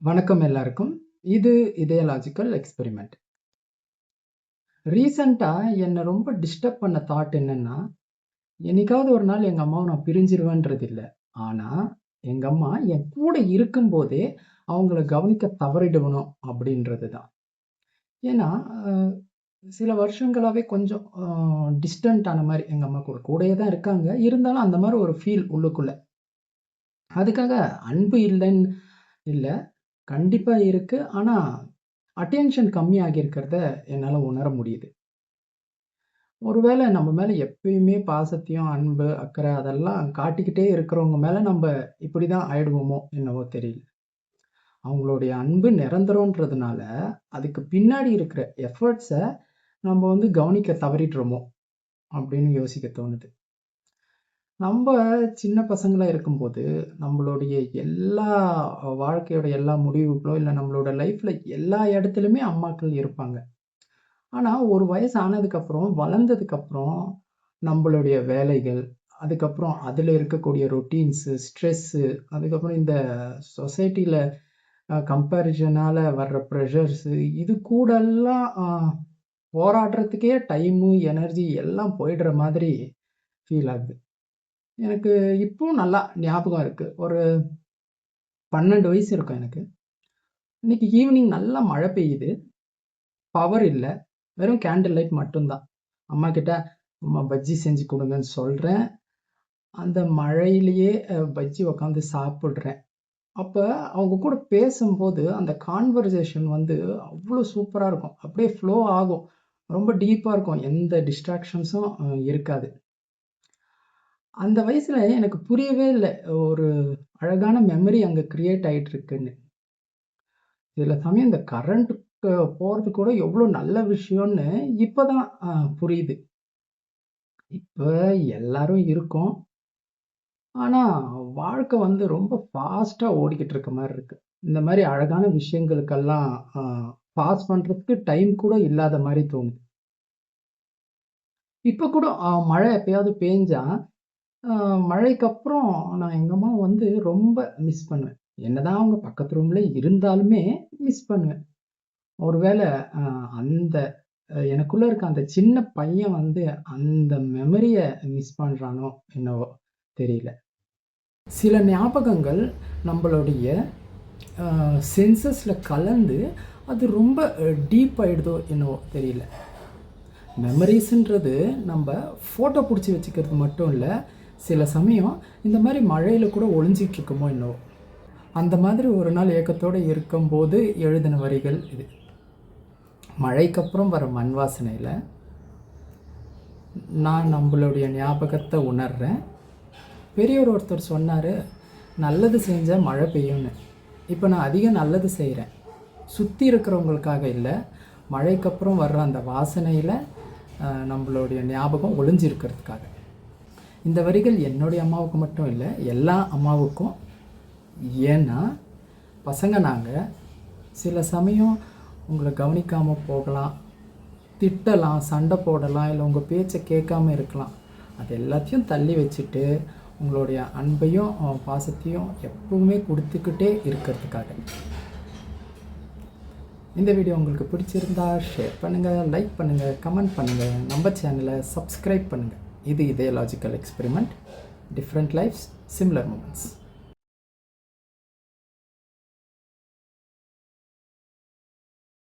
வணக்கம் எல்லாருக்கும். இது இதயலாஜிக்கல் எக்ஸ்பெரிமெண்ட். ரீசென்ட்டா என்ன ரொம்ப டிஸ்டர்ப் பண்ண தாட் என்னன்னா, என்னைக்காவது ஒரு நாள் எங்க அம்மாவ நான் பிரிஞ்சிருவேன்றது இல்ல. ஆனா, எங்க அம்மா என் கூட இருக்கும்போதே அவங்கள கவனிக்க தவறிடுவனோ அப்படின்றது தான். ஏன்னா, அ சில வருஷங்களாவே கொஞ்சம் டிஸ்டன்ட் ஆன மாரி எங்க அம்மா கூட. கூடயே தான் இருக்காங்க. இருந்தாலும் அந்த மாரி ஒரு ஃபீல் உள்ளுக்குள்ள. அதுக்காக அன்பு இல்லன்னு இல்ல. கண்டிப்பா இருக்கு. ஆனா, அட்டென்ஷன் கம்மியாகி இருக்கிறத என்னால உணர முடியுது. ஒருவேள நம்ம மேல எப்பயுமே பாசத்தையும், அன்பு, அக்கறை அதெல்லாம் காட்டிக்கிட்டே இருக்கிறவங்க மேல நம்ப இப்படிதான் ஆயிடுவோமோ என்னவோ தெரியல. அவங்களுடைய அன்பு நிரந்தரம்ன்றதுனால, அதுக்கு பின்னாடி இருக்கிற எஃபர்ட்ஸ நம்ம கவனிக்க தவறிடுறோமோ! அப்படின்னு யோசிக்க தோணுது. நம்ப சின்ன பசங்களா இருக்கும்போது, நம்மளுடைய எல்லா வாழ்க்கையோட எல்லா முடிவுகளோ, இல்ல நம்மளோட லைஃப்ல எல்லா இடத்துலயுமே அம்மாக்கள் இருப்பாங்க. ஆனா, ஒரு வயசு ஆனதுக்கப்புறம், வளர்ந்ததுக்கப்புறம், நம்பளுடைய வேலைகள், அதுக்கப்புறம் அதுல இருக்கக்கூடிய ரொட்டீன்ஸு, ஸ்ட்ரெஸ்ஸு, அதுக்கப்புறம் இந்த சொசைட்டில கம்பேரிசனால வர்ற ப்ரெஷர்ஸு, இது கூடல்லாம் போராடுறதுக்கே டைமு, எனர்ஜி எல்லாம் போயிடுற மாதிரி ஃபீல் ஆகுது. எனக்கு இப்பவும் நல்லா ஞாபகம் இருக்கு. ஒரு 12 வயசு இருக்கும் எனக்கு. இன்னைக்கு ஈவினிங் நல்லா மழை பெய்யுது. பவர் இல்ல. வெறும் கேண்டில் லைட் மட்டும் தான். அம்மாகிட்ட, "அம்மா பஜ்ஜி செஞ்சு குடுங்கன்னு" சொல்றேன். அந்த மழையிலேயே பஜ்ஜி உட்காந்து சாப்பிடுறேன். அப்ப அவங்க கூட பேசும்போது, அந்த கான்வர்சேஷன் அவ்ளோ சூப்பரா இருக்கும். அப்படியே ஃப்ளோ ஆகும். ரொம்ப டீப்பா இருக்கும். எந்த டிஸ்ட்ராக்ஷன்ஸும் இருக்காது. அந்த வயசுல எனக்கு புரியவே இல்ல. ஒரு அழகான மெமரி அங்க கிரியேட் ஆயிட்டு இருக்குன்னு. சில சமயம் இந்த கரண்ட் போறது கூட எவ்ளோ நல்ல விஷயம்னு இப்ப தான் புரியுது. இப்ப எல்லாரும் இருக்கோம். ஆனா, வாழ்க்கை ரொம்ப ஃபாஸ்ட்டா ஓடிக்கிட்டு இருக்க மாரி இருக்கு. இந்த மாரி அழகான விஷயங்களுக்கெல்லாம் அ பாஸ் பண்றதுக்கு டைம் கூட இல்லாத மாரி தோணுது. இப்ப கூட மழை எப்பயாவது பேஞ்சா, அ மழைக்கப்புறம் நான் எங்க அம்மாவ ரொம்ப மிஸ் பண்ணுவேன். என்னதான் அவங்க பக்கத்து ரூம்ல இருந்தாலுமே மிஸ் பண்ணுவேன். ஒருவேள அ அந்த எனக்குள்ள இருக்க அந்த சின்ன பையன் அந்த மெமரிய மிஸ் பண்றானோ என்னவோ தெரியல. சில ஞாபகங்கள் நம்பளுடைய சென்சஸ்ல கலந்து அது ரொம்ப டீப் ஆயிடுதோ என்னவோ தெரியல. மெமரீஸ்ன்றது நம்ப ஃபோட்டோ புடிச்சு வச்சுக்கிறது மட்டும் இல்ல. சில சமயம் இந்த மாரி மழையில கூட ஒளிஞ்சிட்டு இருக்குமோ என்னவோ! அந்த மாதிரி ஒரு நாள் ஏக்கத்தோட இருக்கும்போது எழுதின வரிகள் இது. மழைக்கப்புறம் வர மண் வாசனையில நான் நம்பளுடைய ஞாபகத்த உணர்றேன். பெரியவர் ஒருத்தர் சொன்னாரு, "நல்லது செஞ்சா மழை பெய்யும்னு." இப்ப நான் அதிக நல்லது செய்றேன். சுத்தி இருக்கிறவங்களுக்காக இல்ல. மழைக்கப்புறம் வர்ற அந்த வாசனையில நம்பளுடைய ஞாபகம் ஒளிஞ்சிருக்கிறதுக்காக. இந்த வரிகள் என்னுடைய அம்மாவுக்கு மட்டும் இல்ல, எல்லா அம்மாவுக்கும். ஏன்னா, பசங்க நாங்க. சில சமயம் உங்கள கவனிக்காம போகலாம், திட்டலாம், சண்டை போடலாம், இல்ல உங்க பேச்ச கேட்காம இருக்கலாம். அது எல்லாத்தையும் தள்ளி வச்சுட்டு, உங்களுடைய அன்பையும், பாசத்தையும் எப்பவுமே குடுத்துக்கிட்டே இருக்கிறதுக்காக. இந்த வீடியோ உங்களுக்கு பிடிச்சிருந்தா ஷேர் பண்ணுங்க, லைக் பண்ணுங்க, கமெண்ட் பண்ணுங்க. நம்ம சேனலை சப்ஸ்கிரைப் பண்ணுங்க. இது இதயலாஜிக்கல் experiment. Different lifes, similar moments.